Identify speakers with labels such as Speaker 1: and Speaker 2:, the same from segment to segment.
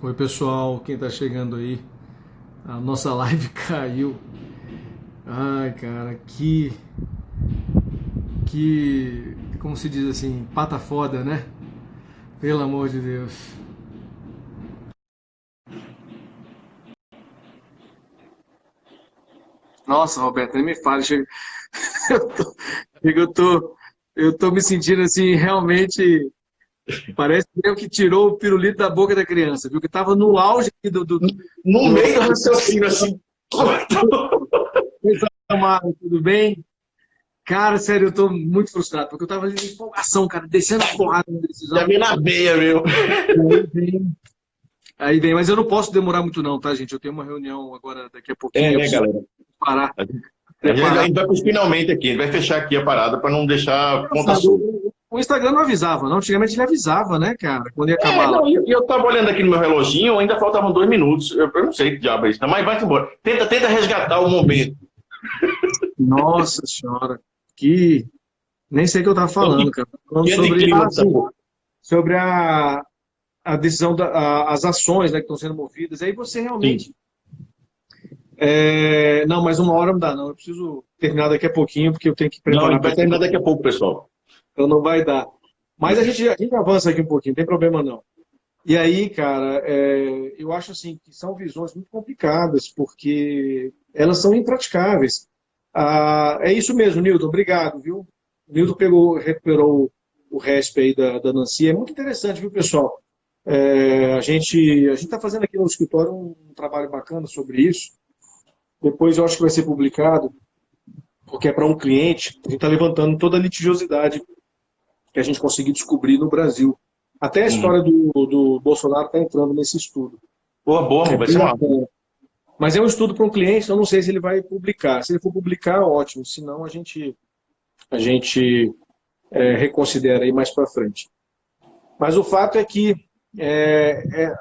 Speaker 1: Oi, pessoal, quem tá chegando aí? A nossa live caiu. Ai, cara, como se diz assim, pata foda, né? Pelo amor de Deus. Nossa, Roberto, nem me fale. Eu tô, eu tô, eu tô me sentindo assim, realmente, parece que eu que tirou o pirulito da boca da criança, viu? Que tava no auge aqui
Speaker 2: No
Speaker 1: do
Speaker 2: meio do raciocínio, assim,
Speaker 1: Coisa amada, tudo bem? Cara, sério, eu tô muito frustrado, porque eu tava ali em empolgação, cara, descendo a porrada na
Speaker 2: já
Speaker 1: decisão.
Speaker 2: vem na veia, meu.
Speaker 1: Aí vem, mas eu não posso demorar muito não, tá, gente? Eu tenho uma reunião agora daqui a pouquinho,
Speaker 2: É,
Speaker 1: eu
Speaker 2: né,
Speaker 1: preciso
Speaker 2: galera?
Speaker 1: parar,
Speaker 2: A
Speaker 1: preparar.
Speaker 2: gente vai para finalmente aqui, a gente vai fechar aqui a parada para não deixar ponta
Speaker 1: Engraçado,
Speaker 2: solta.
Speaker 1: o Instagram não avisava, não? Antigamente ele avisava, né, cara? Quando ia
Speaker 2: É,
Speaker 1: acabar lá.
Speaker 2: não, e eu tava olhando aqui no meu reloginho, ainda faltavam 2 minutos. Eu não sei que diabo é isso, mas vai embora. Tenta resgatar o momento.
Speaker 1: Nossa senhora, que... Nem sei o que eu tava falando, cara. Tava falando
Speaker 2: Que
Speaker 1: sobre,
Speaker 2: anticlima dessa
Speaker 1: sim,
Speaker 2: porra.
Speaker 1: sobre a decisão, as ações, né, que estão sendo movidas. Aí você
Speaker 2: Sim.
Speaker 1: realmente... Não, mas uma hora não dá, não. Eu preciso terminar daqui a pouquinho, porque eu tenho que
Speaker 2: Não, a
Speaker 1: preparar
Speaker 2: gente
Speaker 1: para
Speaker 2: vai
Speaker 1: essa
Speaker 2: terminar daqui a
Speaker 1: reunião.
Speaker 2: pouco, pessoal.
Speaker 1: Então não vai dar. Mas a gente avança aqui um pouquinho, não tem problema não. E aí, cara, eu acho assim que são visões muito complicadas, porque elas são impraticáveis. É isso mesmo, Nilton, obrigado, viu? O Nilton recuperou o resp aí da Nancy. É muito interessante, viu, pessoal? A gente está fazendo aqui no escritório um trabalho bacana sobre isso. Depois eu acho que vai ser publicado, porque é para um cliente. A gente está levantando toda a litigiosidade que a gente conseguiu descobrir no Brasil. Até a
Speaker 2: Uhum.
Speaker 1: história do Bolsonaro está entrando nesse estudo.
Speaker 2: Boa, boa,
Speaker 1: É
Speaker 2: vai
Speaker 1: bem
Speaker 2: ser massa.
Speaker 1: bacana. Mas é um estudo para um cliente, então não sei se ele vai publicar. Se ele for publicar, ótimo. Se não, a gente reconsidera aí mais para frente. Mas o fato é que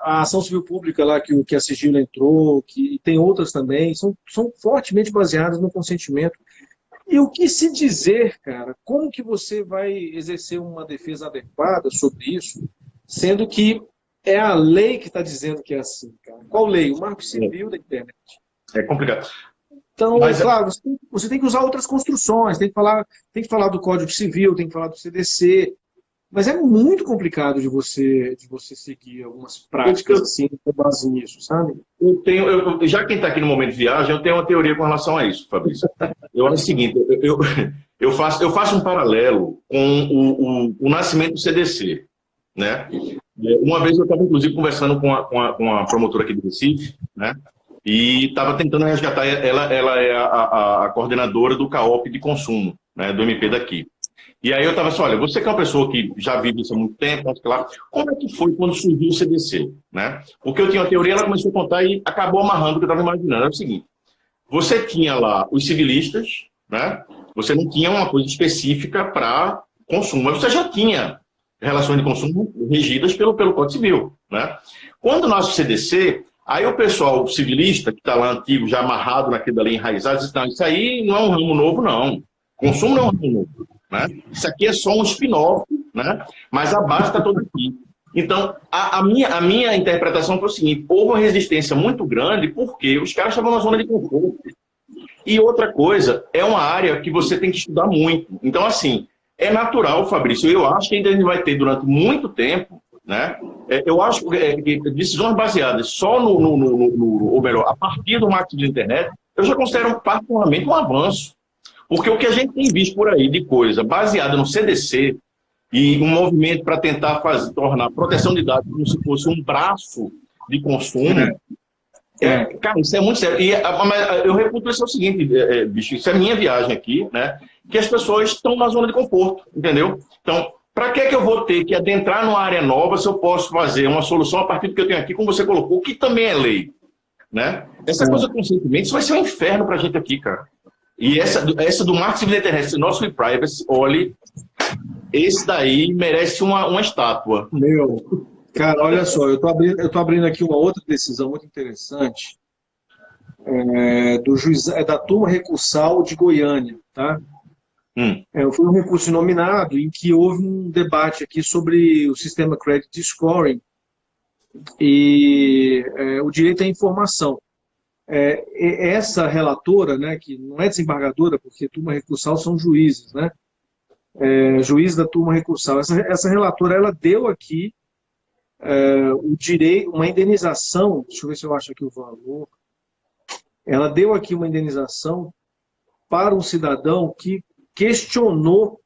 Speaker 1: a ação civil pública lá que a Sigilo entrou, que tem outras também, são fortemente baseadas no consentimento. E o que se dizer, cara? Como que você vai exercer uma defesa adequada sobre isso, sendo que é a lei que está dizendo que é assim, cara? Qual lei? O Marco Civil da Internet.
Speaker 2: É complicado.
Speaker 1: Então,
Speaker 2: Mas
Speaker 1: claro, você tem que usar outras construções, tem que falar do Código Civil, tem que falar do CDC, mas é muito complicado de você seguir algumas
Speaker 2: eu,
Speaker 1: práticas
Speaker 2: eu,
Speaker 1: assim, com base nisso, sabe?
Speaker 2: já quem está aqui no momento de viagem, eu tenho uma teoria com relação a isso, Fabrício. Eu acho o seguinte, eu faço um paralelo com o nascimento do CDC, né? Uma vez eu estava, inclusive, conversando com a promotora aqui do Recife, né? E estava tentando resgatar, ela é a coordenadora do CAOP de consumo, né? Do MP daqui. E aí eu estava assim, olha, você que é uma pessoa que já vive isso há muito tempo, mas claro, como é que foi quando surgiu o CDC, né? Porque eu tinha uma teoria, ela começou a contar e acabou amarrando o que eu estava imaginando. É o seguinte, você tinha lá os civilistas, né? Você não tinha uma coisa específica para consumo, mas você já tinha relações de consumo regidas pelo Código Civil, né? Quando nasce o CDC, aí o pessoal civilista, que está lá antigo, já amarrado naquilo ali, enraizado, diz, não, isso aí não é um ramo novo, não. Consumo não é um ramo novo, né? Isso aqui é só um spin-off, né? Mas a base está toda aqui. Então, a minha interpretação foi o seguinte, houve uma resistência muito grande porque os caras estavam na zona de conforto. E outra coisa, é uma área que você tem que estudar muito. Então, assim, é natural, Fabrício, eu acho que ainda a gente vai ter durante muito tempo, né? Eu acho que decisões baseadas só ou melhor, a partir do marketing de internet, eu já considero particularmente um avanço. Porque o que a gente tem visto por aí de coisa baseada no CDC e um movimento para tentar tornar a proteção de dados como se fosse um braço de consumo, cara, isso é muito sério. Mas eu reputo isso é o seguinte, bicho, isso é minha viagem aqui, né? Que as pessoas estão na zona de conforto, entendeu? Então, para que eu vou ter que adentrar numa área nova se eu posso fazer uma solução a partir do que eu tenho aqui, como você colocou, que também é lei, né? Essa coisa do consentimento, isso vai ser um inferno para a gente aqui, cara. E essa do marketing da internet, esse nosso e-privacy, olhe, esse daí merece uma estátua.
Speaker 1: Meu, cara, olha só, eu tô abrindo aqui uma outra decisão muito interessante, do juiz, da turma recursal de Goiânia, tá?
Speaker 2: Hum,
Speaker 1: Foi um recurso nominado em que houve um debate aqui sobre o sistema Credit Scoring e o direito à informação. Essa relatora, né, que não é desembargadora, porque turma recursal são juízes, né? Juiz da turma recursal. Essa relatora, ela deu aqui o direito, uma indenização, deixa eu ver se eu acho aqui o valor, ela deu aqui uma indenização para um cidadão que questionou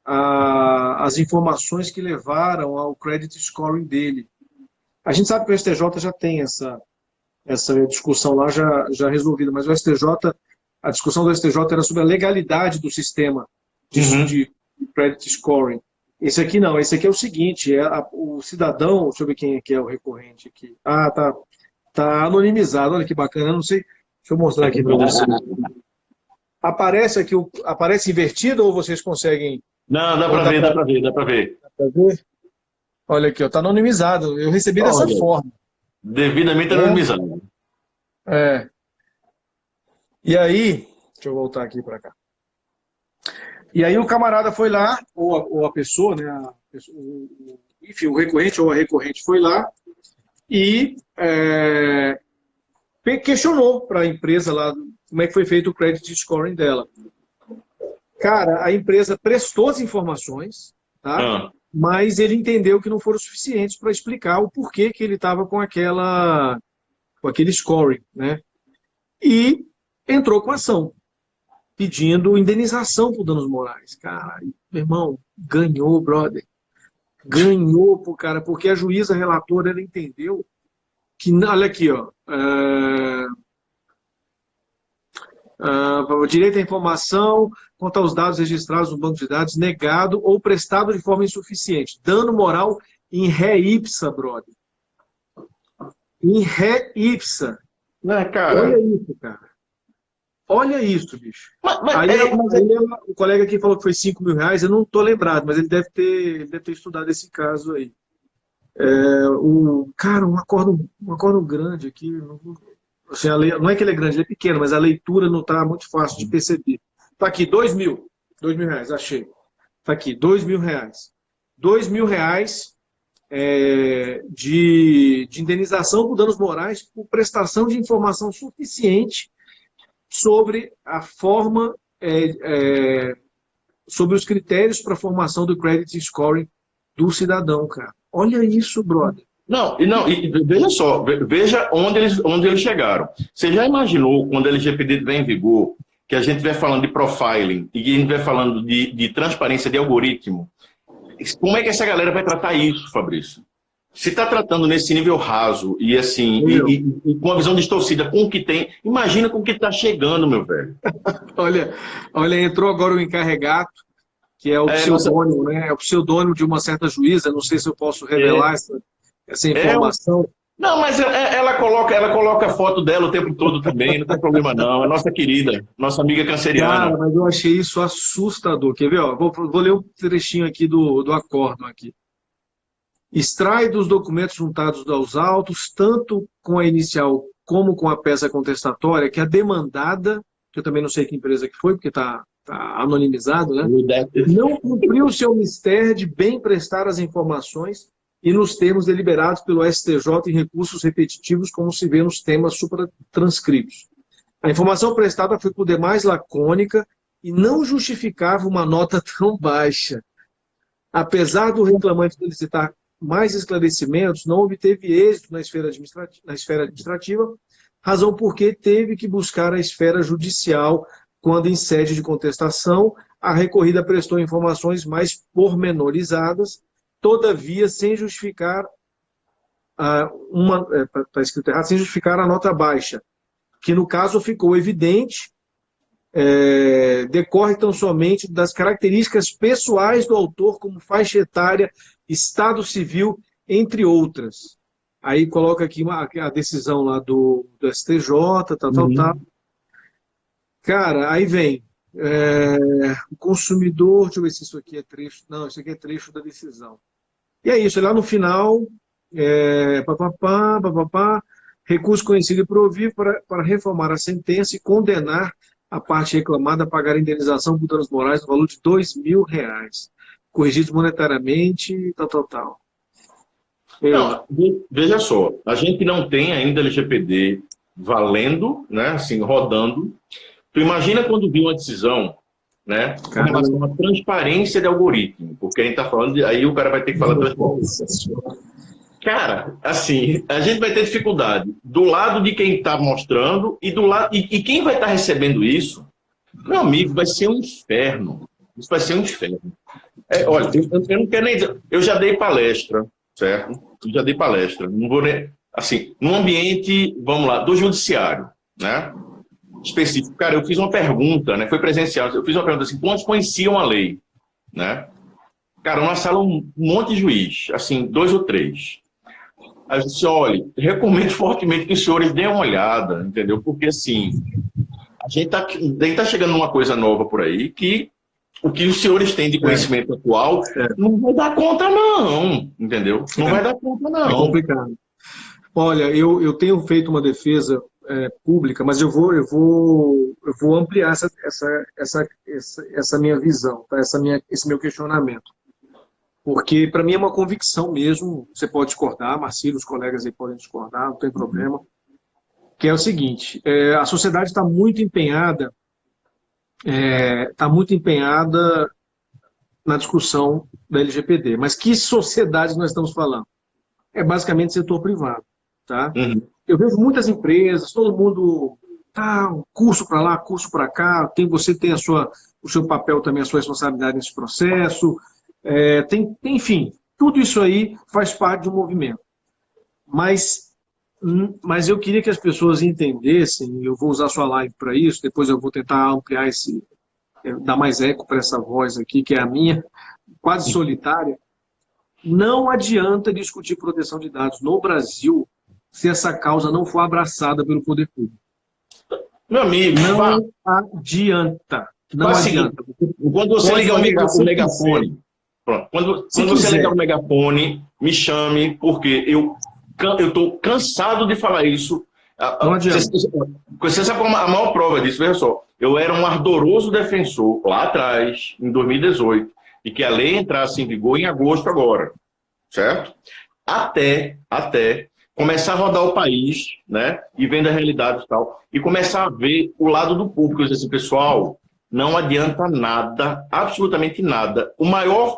Speaker 1: as informações que levaram ao credit scoring dele. A gente sabe que o STJ já tem essa discussão lá já resolvida, mas o STJ, a discussão do STJ era sobre a legalidade do sistema de credit scoring. Esse aqui não, esse aqui é o seguinte, o cidadão, deixa eu ver quem é que é o recorrente aqui. Ah, tá anonimizado, olha que bacana, eu não sei, deixa eu mostrar aqui para vocês. Aparece aqui, aparece invertido ou vocês conseguem...
Speaker 2: Não, dá para ver. Dá para ver?
Speaker 1: Olha aqui, está anonimizado, eu recebi dessa forma.
Speaker 2: Devidamente anonimizado.
Speaker 1: E aí, deixa eu voltar aqui para cá. E aí o camarada foi lá, ou a pessoa, né, enfim, o recorrente ou a recorrente foi lá e questionou para a empresa lá como é que foi feito o credit scoring dela. Cara, a empresa prestou as informações, tá? Mas ele entendeu que não foram suficientes para explicar o porquê que ele estava com aquele scoring, né? E entrou com ação, pedindo indenização por danos morais. Cara, meu irmão, ganhou, brother. Ganhou pro cara, porque a juíza relatora, ela entendeu que, olha aqui, ó, o direito à informação quanto aos dados registrados no banco de dados negado ou prestado de forma insuficiente. Dano moral em ré ipsa, brother. Em ré ipsa.
Speaker 2: Cara.
Speaker 1: Olha isso, cara. Olha isso, bicho. O colega aqui falou que foi R$5.000, eu não estou lembrado, mas ele deve ter estudado esse caso aí. Cara, um acórdão grande aqui. Assim, não é que ele é grande, ele é pequeno, mas a leitura não está muito fácil de perceber. Está aqui, R$2.000, achei. Está aqui, R$2.000. R$2.000 de indenização por danos morais por prestação de informação suficiente sobre a forma, sobre os critérios para a formação do credit scoring do cidadão, cara. Olha isso, brother.
Speaker 2: E veja só, veja onde eles chegaram. Você já imaginou quando a LGPD vem em vigor, que a gente vai falando de profiling e a gente vai falando de transparência de algoritmo? Como é que essa galera vai tratar isso, Fabrício? Se está tratando nesse nível raso e assim, e com uma visão distorcida com o que tem, imagina com o que está chegando, meu velho.
Speaker 1: olha, entrou agora o encarregado, que é o pseudônimo, né? É o pseudônimo de uma certa juíza, não sei se eu posso revelar essa informação.
Speaker 2: Não, mas ela coloca a foto dela o tempo todo também, não tem problema não, é nossa querida, nossa amiga canceriana.
Speaker 1: Cara, mas eu achei isso assustador, quer ver? Ó, vou ler um trechinho aqui do acórdão aqui. Extrai dos documentos juntados aos autos, tanto com a inicial como com a peça contestatória, que a demandada, que eu também não sei que empresa que foi, porque está anonimizado, né? Não cumpriu seu mistério de bem prestar as informações e nos termos deliberados pelo STJ em recursos repetitivos, como se vê nos temas supratranscritos. A informação prestada foi por demais lacônica e não justificava uma nota tão baixa. Apesar do reclamante solicitar mais esclarecimentos, não obteve êxito na esfera administrativa, razão porque teve que buscar a esfera judicial quando, em sede de contestação, a recorrida prestou informações mais pormenorizadas, todavia sem justificar está escrito errado, sem justificar a nota baixa, que no caso ficou evidente, decorre tão somente das características pessoais do autor, como faixa etária, estado civil, entre outras. Aí coloca aqui a decisão lá do STJ, tal. Cara, aí vem o consumidor, deixa eu ver se isso aqui é trecho, não, isso aqui é trecho da decisão. E é isso, lá no final, recurso conhecido e provido para reformar a sentença e condenar a parte reclamada a pagar a indenização por danos morais no valor de R$2.000, corrigidos monetariamente, tal.
Speaker 2: Não, veja só, a gente não tem ainda LGPD valendo, né, assim, rodando. Tu imagina quando vir uma decisão, né, com relação à transparência de algoritmo, porque a gente está falando, aí o cara vai ter que falar transparência. Cara, assim, a gente vai ter dificuldade do lado de quem está mostrando e do lado e quem vai estar recebendo isso, meu amigo, vai ser um inferno. Isso vai ser um inferno. Olha, eu não quero nem dizer, eu já dei palestra, certo? Eu já dei palestra, não vou nem, assim, num ambiente, vamos lá, do judiciário, né? Específico. Cara, eu fiz uma pergunta, né? Foi presencial. Eu fiz uma pergunta assim: quantos conheciam a lei, né? Cara, uma sala um monte de juiz, assim, 2 ou 3. Aí eu disse: olha, recomendo fortemente que os senhores deem uma olhada, entendeu? Porque assim, a gente tá chegando numa coisa nova por aí que o que os senhores têm de conhecimento atual não vai dar conta, não, entendeu? Não vai dar conta, não.
Speaker 1: É complicado. Olha, eu tenho feito uma defesa pública, mas eu vou ampliar essa minha visão, tá? Esse meu questionamento. Porque, para mim, é uma convicção mesmo, você pode discordar, Marcílio, os colegas aí podem discordar, não tem problema, que é o seguinte: a sociedade está muito empenhada na discussão da LGPD. Mas que sociedade nós estamos falando? É basicamente setor privado. Tá?
Speaker 2: Uhum.
Speaker 1: Eu vejo muitas empresas, todo mundo, curso para lá, curso para cá, você tem o seu papel também, a sua responsabilidade nesse processo, enfim, tudo isso aí faz parte de um movimento. Mas eu queria que as pessoas entendessem, eu vou usar a sua live para isso, depois eu vou tentar ampliar dar mais eco para essa voz aqui, que é a minha, quase solitária. Não adianta discutir proteção de dados no Brasil se essa causa não for abraçada pelo poder público.
Speaker 2: Meu amigo,
Speaker 1: não adianta. Não adianta.
Speaker 2: Quando você ligar o megafone, quando você ligar o megafone, me chame, porque eu estou cansado de falar isso.
Speaker 1: Não adianta.
Speaker 2: Você sabe a maior prova disso? Veja só, eu era um ardoroso defensor lá atrás, em 2018, e que a lei entrasse em vigor em agosto agora, certo? Até começar a rodar o país, né, e vendo a realidade e tal, e começar a ver o lado do público, assim, pessoal, não adianta nada, absolutamente nada.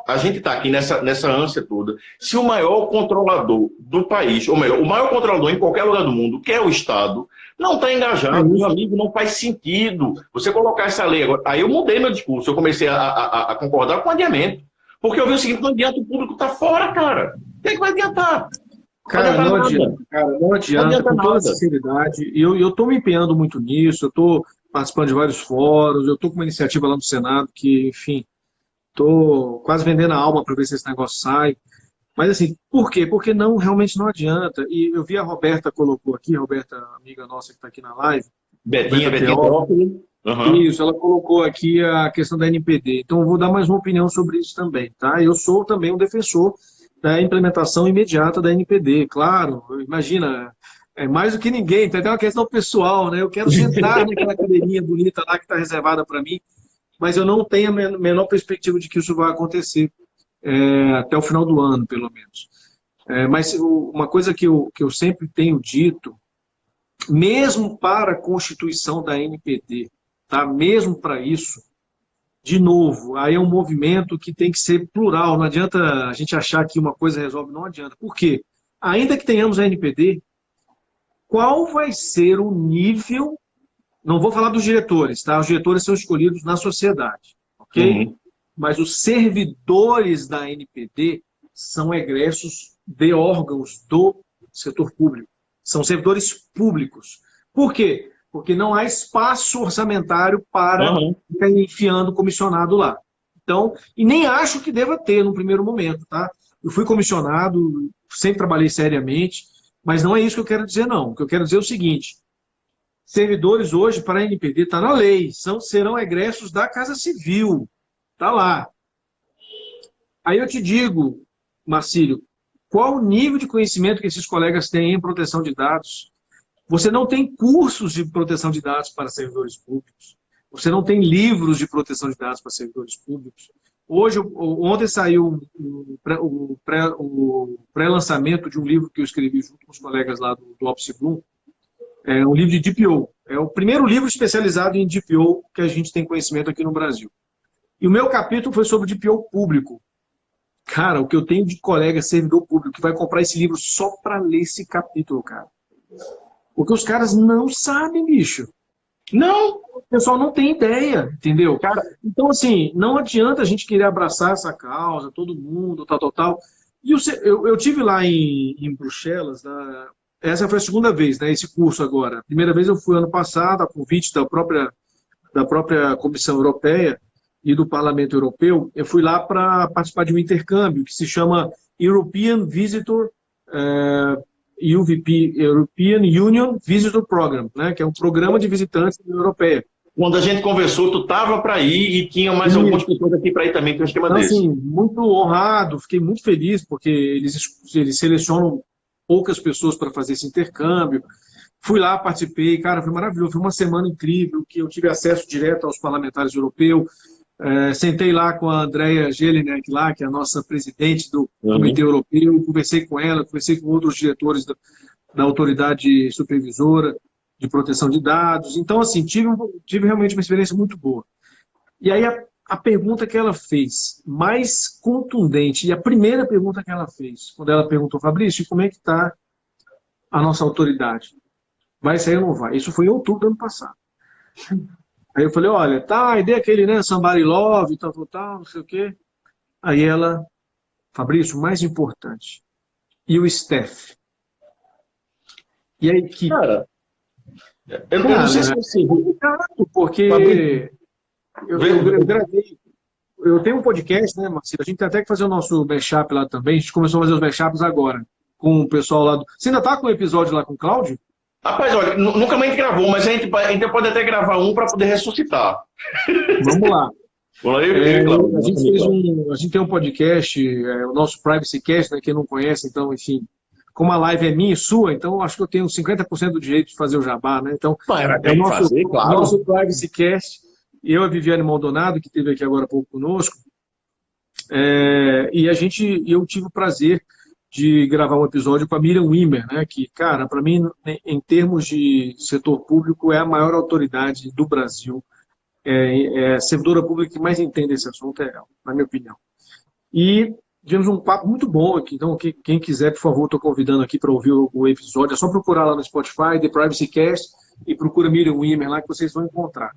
Speaker 2: A gente está aqui nessa ânsia toda, se o maior controlador do país, ou melhor, o maior controlador em qualquer lugar do mundo, que é o Estado, não está engajado, meu amigo, não faz sentido você colocar essa lei agora. Aí eu mudei meu discurso, eu comecei a concordar com o adiamento, porque eu vi o seguinte: não adianta, o público está fora, cara. O que é que vai adiantar?
Speaker 1: Cara, não adianta, com toda sinceridade. E eu estou me empenhando muito nisso, eu estou participando de vários fóruns, eu estou com uma iniciativa lá no Senado que, enfim, estou quase vendendo a alma para ver se esse negócio sai. Mas assim, por quê? Porque realmente não adianta. E eu vi a Roberta colocou aqui, a Roberta, amiga nossa que está aqui na live.
Speaker 2: Betinha
Speaker 1: Isso, ela colocou aqui a questão da NPD. Então eu vou dar mais uma opinião sobre isso também, tá? Eu sou também um defensor da implementação imediata da NPD, claro, imagina, mais do que ninguém, tem até uma questão pessoal, né? Eu quero sentar naquela cadeirinha bonita lá que está reservada para mim, mas eu não tenho a menor perspectiva de que isso vai acontecer até o final do ano, pelo menos. Mas uma coisa que eu sempre tenho dito, mesmo para a constituição da NPD, tá? Mesmo para isso, de novo, aí é um movimento que tem que ser plural, não adianta a gente achar que uma coisa resolve, não adianta. Por quê? Ainda que tenhamos a NPD, qual vai ser o nível, não vou falar dos diretores, tá? Os diretores são escolhidos na sociedade, ok?
Speaker 2: Uhum.
Speaker 1: Mas os servidores da NPD são egressos de órgãos do setor público, são servidores públicos. Por quê? Porque não há espaço orçamentário para ficar enfiando comissionado lá. Então, e nem acho que deva ter no primeiro momento, tá? Eu fui comissionado, sempre trabalhei seriamente, mas não é isso que eu quero dizer, não. O que eu quero dizer é o seguinte: servidores hoje para a NPD está na lei, serão egressos da Casa Civil, está lá. Aí eu te digo, Marcílio, qual o nível de conhecimento que esses colegas têm em proteção de dados? Você não tem cursos de proteção de dados para servidores públicos. Você não tem livros de proteção de dados para servidores públicos. Ontem saiu o pré-lançamento de um livro que eu escrevi junto com os colegas lá do Office Bloom. É um livro de DPO. É o primeiro livro especializado em DPO que a gente tem conhecimento aqui no Brasil. E o meu capítulo foi sobre DPO público. Cara, o que eu tenho de colega servidor público que vai comprar esse livro só para ler esse capítulo, cara. Porque os caras não sabem, bicho. Não, o pessoal não tem ideia, entendeu? Cara, então, assim, não adianta a gente querer abraçar essa causa, todo mundo, tal. E eu tive lá em Bruxelas, essa foi a segunda vez, né, esse curso agora. A primeira vez eu fui ano passado, a convite da própria Comissão Europeia e do Parlamento Europeu. Eu fui lá para participar de um intercâmbio que se chama European Visitor UVP, European Union Visitor Program, né, que é um programa de visitantes da União Europeia.
Speaker 2: Quando a gente conversou, tu estava para ir e tinha mais algumas pessoas aqui para ir também, que é um esquema desse.
Speaker 1: Assim, muito honrado, fiquei muito feliz, porque eles selecionam poucas pessoas para fazer esse intercâmbio. Fui lá, participei, cara, foi maravilhoso, foi uma semana incrível, que eu tive acesso direto aos parlamentares europeus. Sentei lá com a Andrea Jelinek, lá, que é a nossa presidente do Comitê Europeu, conversei com ela, conversei com outros diretores da autoridade supervisora de proteção de dados. Então, assim, tive realmente uma experiência muito boa. E aí, a pergunta que ela fez, mais contundente, e a primeira pergunta que ela fez, quando ela perguntou, Fabrício, como é que está a nossa autoridade? Vai sair ou não vai? Isso foi em outubro do ano passado. Aí eu falei, olha, tá, a ideia é aquele, né, somebody love, tal, não sei o quê. Aí ela, Fabrício, o mais importante, e o staff? E a equipe?
Speaker 2: Cara, eu não sei se você...
Speaker 1: Porque eu gravei, eu tenho um podcast, né, Marcelo? A gente tem até que fazer o nosso mashup lá também, a gente começou a fazer os mashups agora, com o pessoal lá do... Você ainda tá com o episódio lá com o Cláudio?
Speaker 2: Rapaz, olha, nunca mais gravou, mas a gente pode até gravar um para poder ressuscitar.
Speaker 1: Vamos lá.
Speaker 2: Claro.
Speaker 1: A gente tem um podcast, o nosso Privacy Cast, né, quem não conhece, então, enfim, como a live é minha e sua, então acho que eu tenho 50% do direito de fazer o jabá, né? Então, nosso Privacy Cast, eu e a Viviane Maldonado, que esteve aqui agora há pouco conosco, e eu tive o prazer de gravar um episódio com a Miriam Wimmer, né, que, cara, para mim, em termos de setor público, é a maior autoridade do Brasil, é a servidora pública que mais entende esse assunto, na minha opinião. E tivemos um papo muito bom aqui, então quem quiser, por favor, estou convidando aqui para ouvir o episódio, é só procurar lá no Spotify, The Privacy Cast, e procura Miriam Wimmer lá que vocês vão encontrar.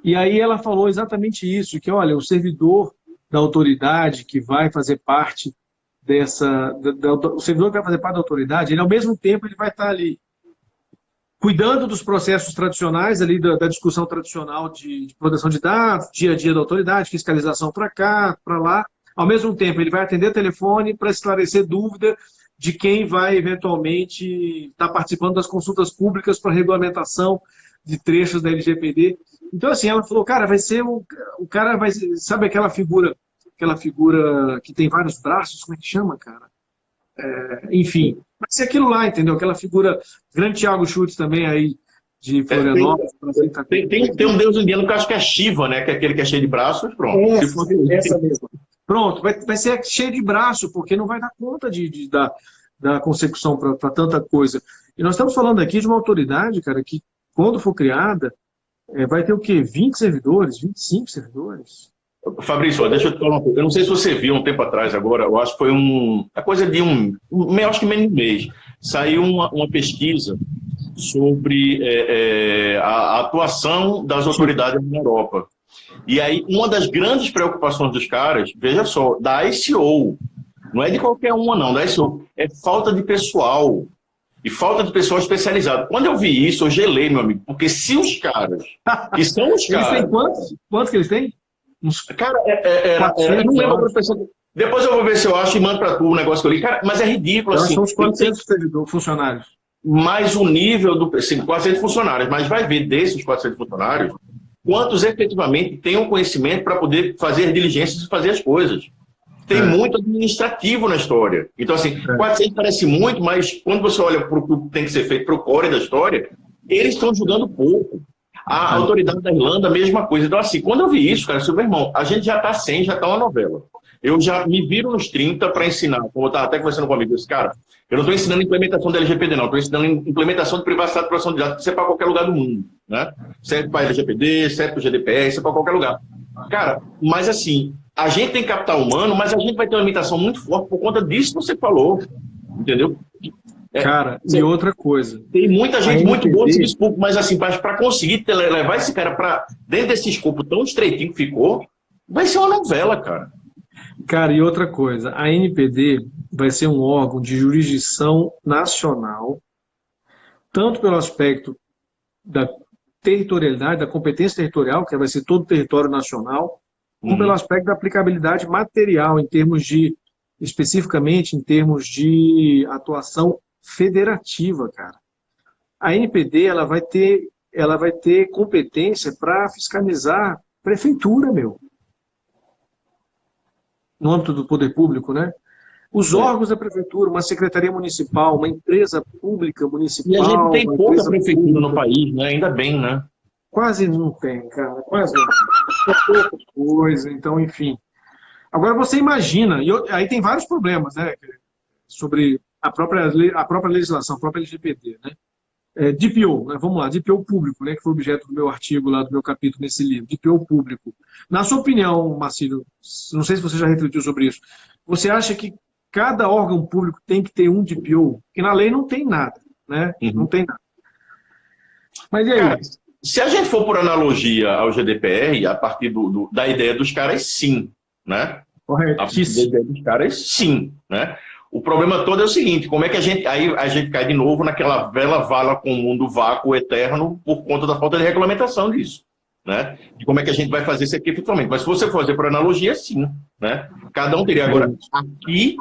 Speaker 1: E aí ela falou exatamente isso, que, olha, o servidor da autoridade que vai fazer parte o servidor que vai fazer parte da autoridade, ele ao mesmo tempo ele vai estar ali cuidando dos processos tradicionais, ali da discussão tradicional de proteção de dados, dia a dia da autoridade, fiscalização para cá, para lá. Ao mesmo tempo, ele vai atender telefone para esclarecer dúvida de quem vai eventualmente estar participando das consultas públicas para regulamentação de trechos da LGPD. Então, assim, ela falou, cara, vai ser o cara vai, sabe aquela figura que tem vários braços, como é que chama, cara? Enfim, vai ser aquilo lá, entendeu? Aquela figura, grande Thiago Schultz também aí, de Florianópolis.
Speaker 2: Tem um deus indiano que eu acho que é Shiva, né? Que é aquele que é cheio de braços, pronto.
Speaker 1: Essa mesma. Pronto, vai ser cheio de braço, porque não vai dar conta da consecução para tanta coisa. E nós estamos falando aqui de uma autoridade, cara, que quando for criada, vai ter o quê? 20 servidores, 25 servidores?
Speaker 2: Fabrício, deixa eu te falar uma coisa. Eu não sei se você viu um tempo atrás agora, eu acho que foi a coisa de acho que menos de um mês, saiu uma pesquisa sobre a atuação das autoridades na Europa. E aí, uma das grandes preocupações dos caras, veja só, da ICO, não é de qualquer uma não, da ICO, é falta de pessoal. E falta de pessoal especializado. Quando eu vi isso, eu gelei, meu amigo, porque se os caras, que são os caras...
Speaker 1: Eles têm quantos? Quantos que eles têm?
Speaker 2: Cara, eu não lembro das pessoas. Depois eu vou ver se eu acho e mando para tu o negócio que eu li. Cara, mas é ridículo assim.
Speaker 1: São uns 400 funcionários.
Speaker 2: Mais o nível do... Sim, 400 funcionários. Mas vai ver desses 400 funcionários quantos efetivamente têm o conhecimento para poder fazer diligências e fazer as coisas. Tem muito administrativo na história. Então, assim, 400 parece muito, mas quando você olha para o que tem que ser feito para o core da história, eles estão ajudando pouco. A autoridade da Irlanda, a mesma coisa. Então, assim, quando eu vi isso, cara, eu disse, meu irmão, a gente já está 100, já está uma novela. Eu já me viro nos 30 para ensinar, como eu estava até conversando com um amigo, eu disse, cara, eu não estou ensinando implementação da LGPD, não, estou ensinando implementação de privacidade e proteção de dados, isso é para qualquer lugar do mundo, né? Serve para LGPD, serve para o GDPR, isso é para qualquer lugar. Cara, mas assim, a gente tem capital humano, mas a gente vai ter uma limitação muito forte por conta disso que você falou, entendeu?
Speaker 1: Cara, e outra coisa.
Speaker 2: Tem muita gente muito boa de serviço público, mas assim, para conseguir levar esse cara para dentro desse escopo tão estreitinho que ficou, vai ser uma novela, cara.
Speaker 1: Cara, e outra coisa, a ANPD vai ser um órgão de jurisdição nacional, tanto pelo aspecto da territorialidade, da competência territorial, que vai ser todo o território nacional, como pelo aspecto da aplicabilidade material, especificamente em termos de atuação federativa, cara. A ANPD, ela vai ter competência para fiscalizar prefeitura, meu. No âmbito do poder público, né? Os órgãos da prefeitura, uma secretaria municipal, uma empresa pública municipal...
Speaker 2: E a gente tem pouca prefeitura no país, né? Ainda bem, né?
Speaker 1: Quase não tem, cara. Quase não tem. É pouca coisa, então, enfim. Agora você imagina, aí tem vários problemas, né? Sobre a própria legislação, a própria LGPD, né? DPO, né? Vamos lá, DPO público, né? Que foi objeto do meu artigo lá, do meu capítulo nesse livro, DPO público. Na sua opinião, Marcílio, não sei se você já refletiu sobre isso, você acha que cada órgão público tem que ter um DPO? Porque na lei não tem nada, né? Não tem nada. Mas e aí?
Speaker 2: Cara, se a gente for por analogia ao GDPR, a partir da ideia dos caras, sim, né?
Speaker 1: Corretíssimo.
Speaker 2: A ideia dos caras, sim, né? O problema todo é o seguinte, como é que aí a gente cai de novo naquela velha vala com o mundo vácuo eterno por conta da falta de regulamentação disso, né? De como é que a gente vai fazer isso aqui efetivamente. Mas se você for fazer por analogia, sim, né? Cada um teria. Agora, aqui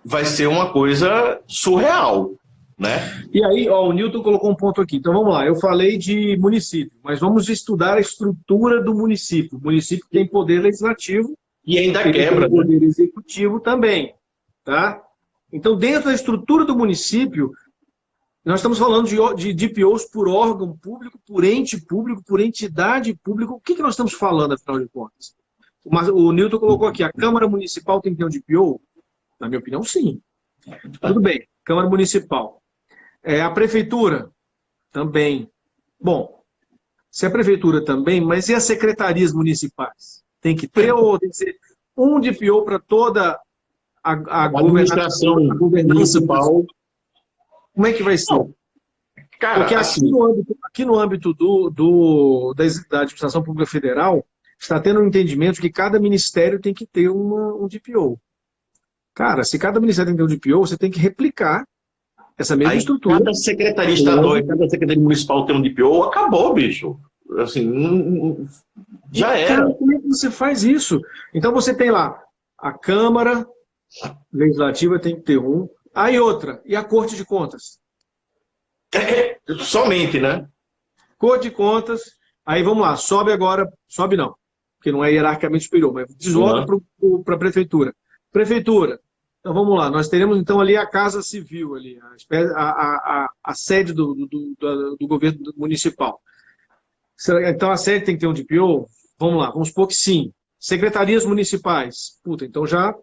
Speaker 2: vai ser uma coisa surreal, né?
Speaker 1: E aí, ó, o Newton colocou um ponto aqui. Então vamos lá, eu falei de município, mas vamos estudar a estrutura do município. O município tem poder legislativo
Speaker 2: e ainda quebra,
Speaker 1: tem poder executivo também. Tá? Então, dentro da estrutura do município, nós estamos falando de DPOs por órgão público, por ente público, por entidade pública. O que nós estamos falando, afinal de contas? O Newton colocou aqui, a Câmara Municipal tem que ter um DPO? Na minha opinião, sim. Tudo bem, Câmara Municipal. A Prefeitura? Também. Bom, se a Prefeitura também, mas e as secretarias municipais? Tem que ter ou tem que ser um DPO para toda a
Speaker 2: administração municipal?
Speaker 1: Como é que vai ser?
Speaker 2: Não. Cara,
Speaker 1: porque aqui no âmbito da administração pública federal, está tendo um entendimento que cada ministério tem que ter um DPO. Cara, se cada ministério tem que ter um DPO, você tem que replicar essa mesma estrutura.
Speaker 2: Cada secretaria estadual e cada secretaria municipal tem um DPO, acabou, bicho. Assim, já era.
Speaker 1: Cara, como é que você faz isso? Então você tem lá a Câmara Legislativa, tem que ter um. Aí outra, e a Corte de Contas?
Speaker 2: Somente, né?
Speaker 1: Corte de Contas, aí vamos lá, sobe agora, sobe não, porque não é hierarquicamente superior, mas desloca para a Prefeitura. Prefeitura, então vamos lá, nós teremos então ali a Casa Civil, ali, a sede do governo municipal. Então a sede tem que ter um DPO? Vamos lá, vamos supor que sim. Secretarias municipais, puta, então já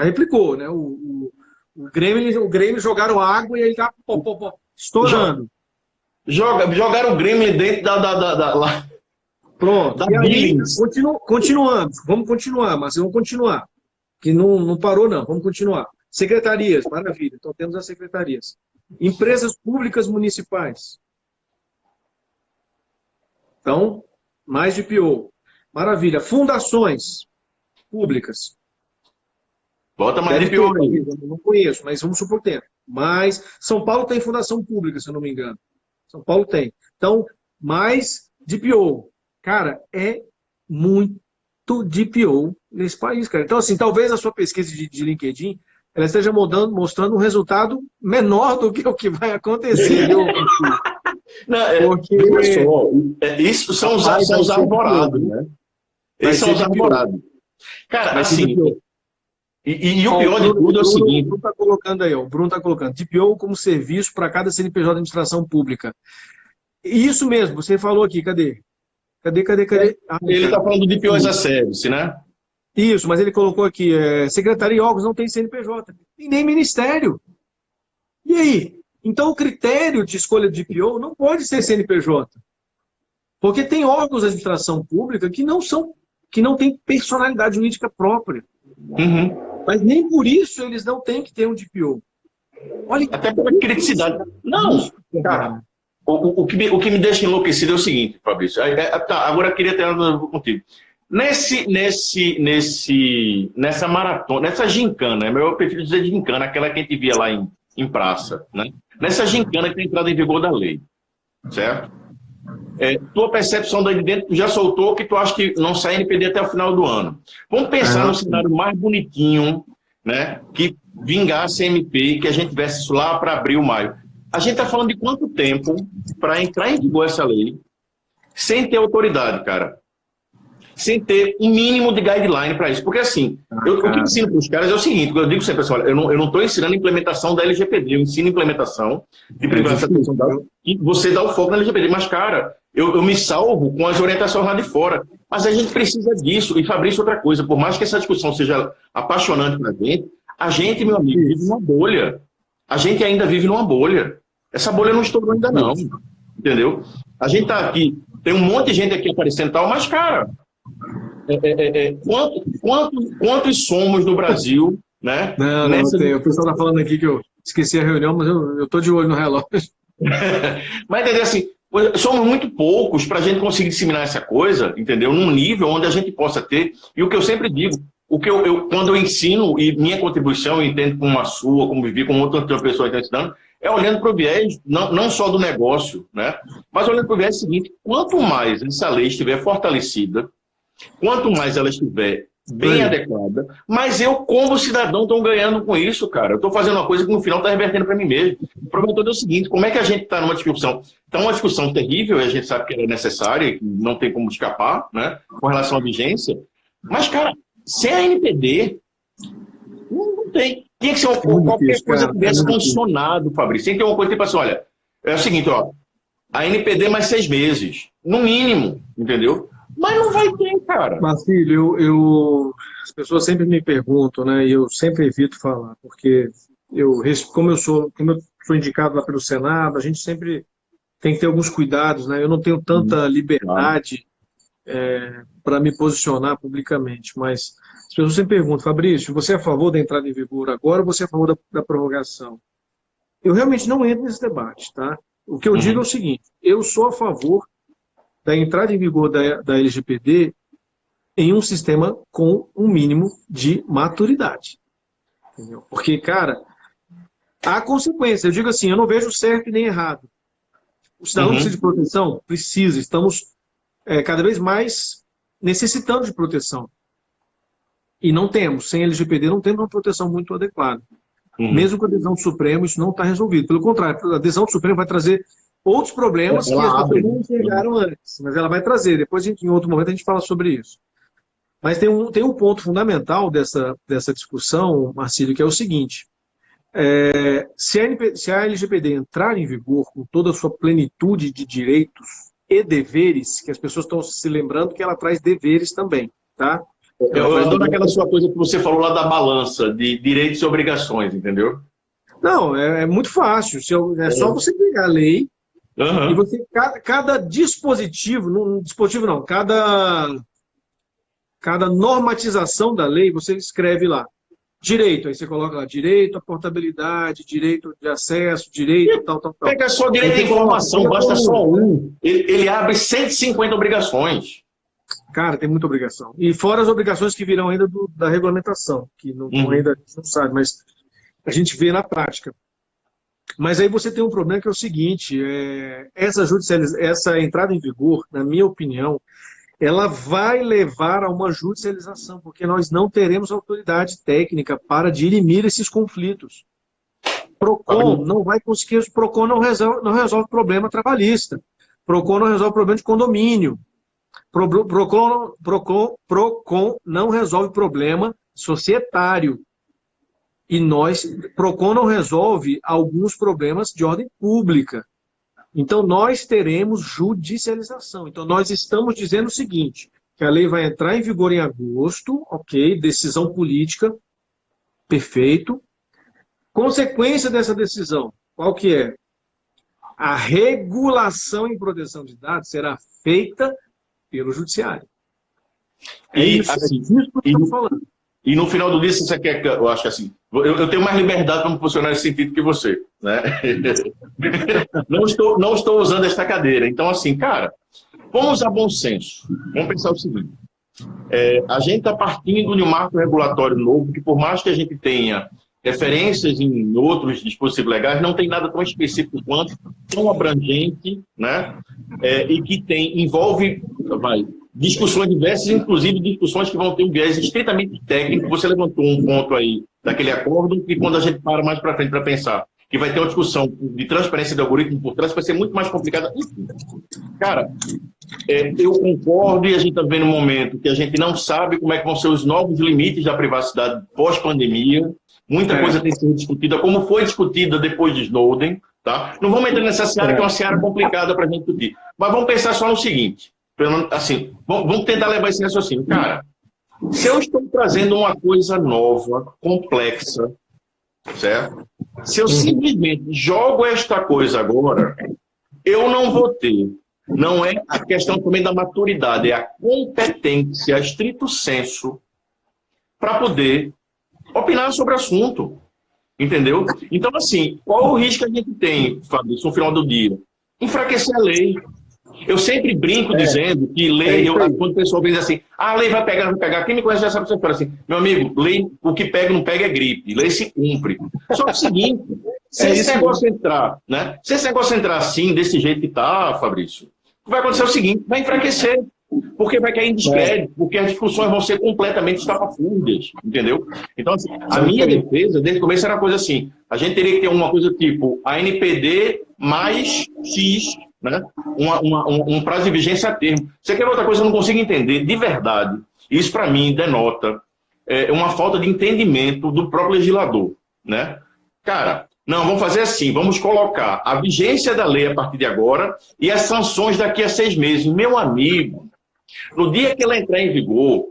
Speaker 1: replicou, né? O Grêmio jogaram água e ele tá estourando.
Speaker 2: Jogaram o Grêmio dentro da
Speaker 1: Pronto.
Speaker 2: Da
Speaker 1: e aí,
Speaker 2: Billings.
Speaker 1: continuamos. Vamos continuar, mas vamos continuar. Que não parou, não. Vamos continuar. Secretarias, maravilha. Então temos as secretarias. Empresas públicas municipais. Então, mais DPO. Maravilha. Fundações públicas.
Speaker 2: Bota mais DPO aí.
Speaker 1: Eu não conheço, mas vamos supor que tenha. Mas São Paulo tem fundação pública, se eu não me engano. São Paulo tem. Então, mais DPO. Cara, é muito DPO nesse país, cara. Então, assim, talvez a sua pesquisa de LinkedIn ela esteja mostrando um resultado menor do que o que vai acontecer.
Speaker 2: Não,
Speaker 1: porque
Speaker 2: isso são os arvorados, né? Esses são os arvorados. Cara, assim... E o pior de tudo é o seguinte...
Speaker 1: O Bruno está colocando aí, ó, o Bruno está colocando DPO como serviço para cada CNPJ de administração pública. Isso mesmo, você falou aqui, cadê? Ah,
Speaker 2: Ele está falando de DPO as a service, né?
Speaker 1: isso, mas ele colocou aqui, secretaria e órgãos não tem CNPJ, e nem ministério. E aí? Então o critério de escolha de DPO não pode ser CNPJ. Porque tem órgãos de administração pública que não têm personalidade jurídica própria.
Speaker 2: Uhum.
Speaker 1: Mas nem por isso eles não têm que ter um DPO. Olha,
Speaker 2: até pela criticidade. Não, cara, o que me deixa enlouquecido é o seguinte, Fabrício. Tá, agora eu queria ter uma dúvida contigo. Nessa maratona, nessa gincana, eu prefiro dizer gincana, aquela que a gente via lá em praça, né? Nessa gincana que tem entrada em vigor da lei, certo? Tua percepção daí de dentro, tu já soltou que tu acha que não sai NPD até o final do ano. Vamos pensar no cenário mais bonitinho, né? Que vingasse a MP, que a gente tivesse isso lá para abril, maio. A gente está falando de quanto tempo para entrar em vigor essa lei sem ter autoridade, cara? Sem ter um mínimo de guideline para isso. Porque assim, o que eu ensino para os caras é o seguinte, eu digo sempre, pessoal, eu não estou ensinando a implementação da LGPD, eu ensino a implementação de privacidade e você dá o foco na LGPD. Mas, cara, eu me salvo com as orientações lá de fora. Mas a gente precisa disso. E, Fabrício, outra coisa, por mais que essa discussão seja apaixonante para a gente, meu amigo, vive numa bolha. A gente ainda vive numa bolha. Essa bolha não estourou ainda não. Entendeu? A gente está aqui, tem um monte de gente aqui aparecendo e tal, mas, cara, quantos somos no Brasil, né?
Speaker 1: Não, o pessoal está falando aqui que eu esqueci a reunião, mas eu estou de olho no relógio.
Speaker 2: Mas, entendeu, assim, somos muito poucos para a gente conseguir disseminar essa coisa, entendeu? Num nível onde a gente possa ter, e o que eu sempre digo, quando eu ensino, e minha contribuição, eu entendo como a sua, como vivi, como outra pessoa está ensinando, é olhando para o viés, não só do negócio, né? Mas olhando para o viés seguinte, quanto mais essa lei estiver fortalecida, quanto mais ela estiver bem adequada, mas eu, como cidadão, estou ganhando com isso, cara. Eu estou fazendo uma coisa que no final está revertendo para mim mesmo. O problema todo é o seguinte, como é que a gente está numa discussão? Está uma discussão terrível, e a gente sabe que ela é necessária, que não tem como escapar, né? Com relação à vigência. Mas, cara, sem a NPD, não tem. Tinha que ser qualquer coisa que tivesse funcionado, Fabrício. Tem que ter uma coisa tipo assim, olha, é o seguinte, ó, a NPD mais 6 meses, no mínimo, entendeu? Mas não vai ter, cara.
Speaker 1: Marcílio, as pessoas sempre me perguntam, né? E eu sempre evito falar, porque como eu sou indicado lá pelo Senado, a gente sempre tem que ter alguns cuidados, né? Eu não tenho tanta liberdade para me posicionar publicamente, mas as pessoas sempre perguntam, Fabrício, você é a favor da entrada em vigor agora ou você é a favor da prorrogação? Eu realmente não entro nesse debate, tá? O que eu digo é o seguinte, eu sou a favor da entrada em vigor da LGPD em um sistema com um mínimo de maturidade. Entendeu? Porque, cara, há consequências. Eu digo assim, eu não vejo certo e nem errado. O cidadão precisa de proteção? Precisa. Estamos cada vez mais necessitando de proteção. E não temos. Sem LGPD não temos uma proteção muito adequada. Mesmo com a decisão do Supremo, isso não está resolvido. Pelo contrário, a decisão do Supremo vai trazer outros problemas que as pessoas não enxergaram antes, mas ela vai trazer. Depois, em outro momento, a gente fala sobre isso. Mas tem um ponto fundamental dessa discussão, Marcílio, que é o seguinte. Se a LGPD entrar em vigor com toda a sua plenitude de direitos e deveres, que as pessoas estão se lembrando que ela traz deveres também, tá?
Speaker 2: Eu ando naquela sua coisa que você falou lá da balança, de direitos e obrigações, entendeu?
Speaker 1: Não, é muito fácil. Só você pegar a lei e você, cada dispositivo, cada normatização da lei, você escreve lá. Direito, aí você coloca lá, direito à portabilidade, direito de acesso, direito tal.
Speaker 2: Pega só direito à informação, basta só um. Ele abre 150 obrigações.
Speaker 1: Cara, tem muita obrigação. E fora as obrigações que virão ainda da regulamentação, que ainda a gente não sabe, mas a gente vê na prática. Mas aí você tem um problema que é o seguinte, essa entrada em vigor, na minha opinião, ela vai levar a uma judicialização, porque nós não teremos autoridade técnica para dirimir esses conflitos. PROCON não vai conseguir, o PROCON não resolve problema trabalhista, PROCON não resolve problema de condomínio, PROCON não resolve problema societário. E PROCON não resolve alguns problemas de ordem pública. Então, nós teremos judicialização. Então, nós estamos dizendo o seguinte, que a lei vai entrar em vigor em agosto, ok, decisão política, perfeito. Consequência dessa decisão, qual que é? A regulação em proteção de dados será feita pelo judiciário. É
Speaker 2: E,
Speaker 1: isso,
Speaker 2: assim,
Speaker 1: é disso que eu estou falando.
Speaker 2: E no final do dia, se você quer que eu acho que assim, eu tenho mais liberdade para me posicionar nesse sentido que você, né? Não estou usando esta cadeira. Então, assim, cara, vamos usar bom senso. Vamos pensar o seguinte. A gente está partindo de um marco regulatório novo, que por mais que a gente tenha referências em outros dispositivos legais, não tem nada tão específico quanto, tão abrangente, né? E que envolve discussões diversas, inclusive discussões que vão ter um viés estritamente técnico. Você levantou um ponto aí daquele acordo, que quando a gente para mais para frente para pensar que vai ter uma discussão de transparência do algoritmo por trás, vai ser muito mais complicada. Enfim, cara, eu concordo, e a gente está vendo um momento que a gente não sabe como é que vão ser os novos limites da privacidade pós-pandemia. Muita coisa tem sido discutida, como foi discutida depois de Snowden. Tá? Não vamos entrar nessa seara, que é uma seara complicada para a gente discutir. Mas vamos pensar só no seguinte. Assim, vamos tentar levar esse raciocínio. Cara, se eu estou trazendo uma coisa nova, complexa, certo? Se eu simplesmente jogo esta coisa agora, eu não vou ter. Não é a questão também da maturidade, é a competência, estrito senso, para poder opinar sobre o assunto. Entendeu? Então, assim, qual o risco que a gente tem, Fabrício, no final do dia? Enfraquecer a lei. Eu sempre brinco dizendo que lei, quando o pessoal diz assim, a lei vai pegar, não vai pegar. Quem me conhece já sabe que você fala assim, meu amigo, lei, o que pega não pega é gripe, lei se cumpre. Só que é o seguinte, se esse negócio entrar, né? Se esse negócio entrar assim, desse jeito que tá, Fabrício, vai acontecer o seguinte, vai enfraquecer, porque vai cair em descrédito, porque as discussões vão ser completamente estapafúrdias, entendeu? Então, assim, a minha defesa, desde o começo, era uma coisa assim, a gente teria que ter uma coisa tipo, a NPD mais X, né? Um prazo de vigência a termo. Você quer outra coisa, eu não consigo entender, de verdade. Isso, para mim, denota uma falta de entendimento do próprio legislador, né? Cara, não, vamos fazer assim, vamos colocar a vigência da lei a partir de agora e as sanções daqui a 6 meses. Meu amigo, no dia que ela entrar em vigor,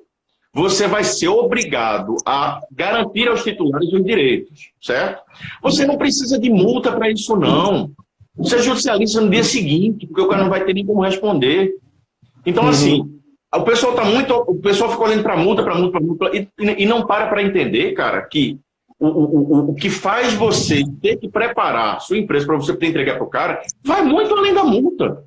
Speaker 2: você vai ser obrigado a garantir aos titulares os direitos, certo? Você não precisa de multa para isso, não. Você judicializa no dia seguinte, porque o cara não vai ter nem como responder. Então, assim, o pessoal fica olhando para multa, e não para entender, cara, que o que faz você ter que preparar a sua empresa para você poder entregar para o cara vai muito além da multa.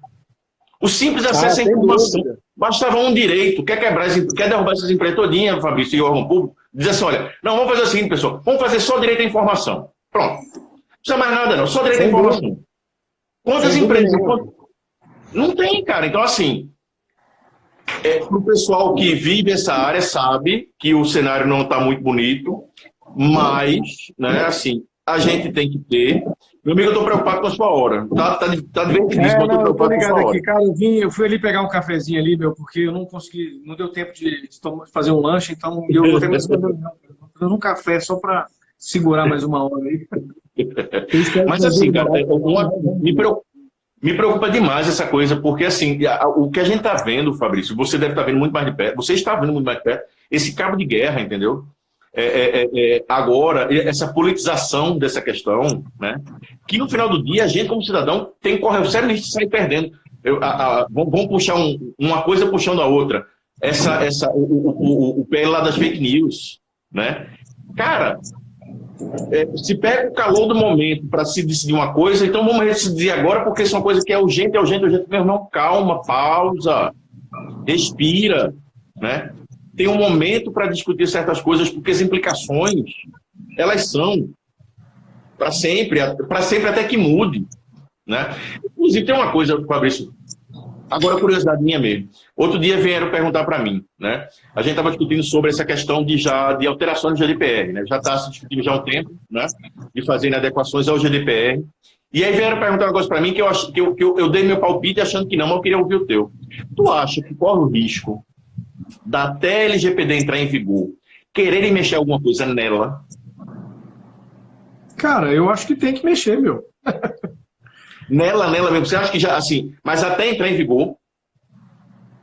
Speaker 2: O simples acesso à informação. Bastava um direito. Quer derrubar essas empresas todinhas, Fabrício, e o órgão público, diz assim, olha, não, vamos fazer o seguinte, pessoal, vamos fazer só direito à informação. Pronto. Não precisa mais nada, não. Só direito à informação. Quantas empresas? Não tem, cara. Então, assim, para o pessoal que vive essa área, sabe que o cenário não está muito bonito, mas, né, assim, a gente tem que ter. Meu amigo, eu estou preocupado com a sua hora. Tá divertidíssimo,
Speaker 1: eu tô ligado aqui, cara. Eu fui ali pegar um cafezinho ali, porque eu não consegui, não deu tempo de fazer um lanche, então eu vou ter dando um café só para segurar mais uma hora aí.
Speaker 2: Mas assim, cara, me preocupa demais essa coisa, porque assim, o que a gente está vendo, Fabrício, você deve estar vendo muito mais de perto, você está vendo muito mais de perto, esse cabo de guerra, entendeu? Agora, essa politização dessa questão, né? Que no final do dia, a gente, como cidadão, corre o sério risco de sair perdendo. Vamos puxar uma coisa puxando a outra. O PL lá das fake news, né? Cara, se pega o calor do momento para se decidir uma coisa, então vamos decidir agora, porque isso é uma coisa que é urgente. Meu irmão, calma, pausa, respira, né? Tem um momento para discutir certas coisas, porque as implicações, elas são para sempre até que mude, né? Inclusive, tem uma coisa, Fabrício, agora curiosidade minha mesmo. Outro dia vieram perguntar para mim, né? A gente estava discutindo sobre essa questão de alterações do GDPR, né? Já está se discutindo já há um tempo, né? De fazer adequações ao GDPR. E aí vieram perguntar um negócio para mim que eu dei meu palpite achando que não, mas eu queria ouvir o teu. Tu acha que corre o risco da até LGPD entrar em vigor, quererem mexer alguma coisa nela?
Speaker 1: Cara, eu acho que tem que mexer, meu.
Speaker 2: Nela mesmo. Você acha que já, assim, mas até entrar em vigor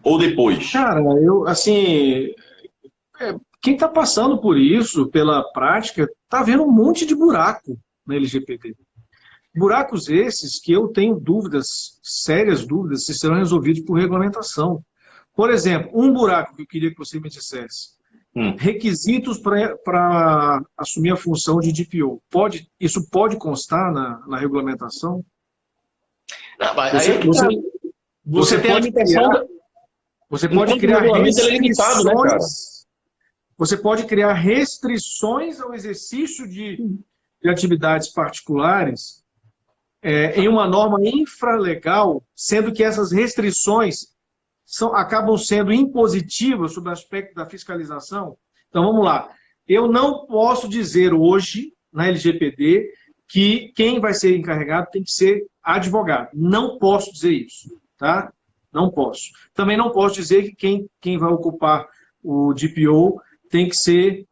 Speaker 2: ou depois?
Speaker 1: Cara, assim, quem está passando por isso, pela prática, está vendo um monte de buraco na LGPD. Buracos esses que eu tenho dúvidas, sérias dúvidas, se serão resolvidos por regulamentação. Por exemplo, um buraco que eu queria que você me dissesse. Requisitos para assumir a função de DPO. Isso pode constar na regulamentação?
Speaker 2: Não, você tem a limitação
Speaker 1: você pode criar
Speaker 2: restrições, né, cara?
Speaker 1: Você pode criar restrições ao exercício de atividades particulares em uma norma infralegal, sendo que essas restrições acabam sendo impositivas sobre o aspecto da fiscalização. Então, vamos lá. Eu não posso dizer hoje, na LGPD, que quem vai ser encarregado tem que ser advogado. Não posso dizer isso, tá? Não posso. Também não posso dizer que quem vai ocupar o DPO tem que ser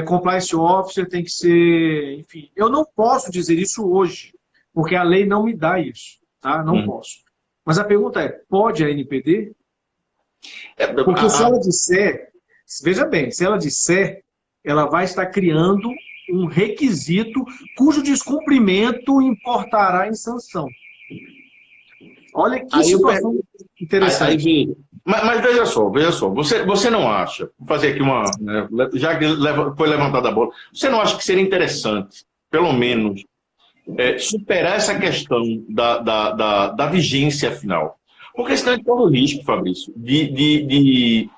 Speaker 1: compliance officer, tem que ser... Enfim, eu não posso dizer isso hoje, porque a lei não me dá isso, tá? Não posso. Mas a pergunta é, pode a NPD? Porque se ela disser, veja bem, se ela disser, ela vai estar criando um requisito cujo descumprimento importará em sanção. Olha que situação interessante.
Speaker 2: Mas veja só, você não acha, vou fazer aqui uma, né, já que foi levantada a bola, você não acha que seria interessante, pelo menos, superar essa questão da vigência final? Porque senão a gente corre o risco, Fabrício, de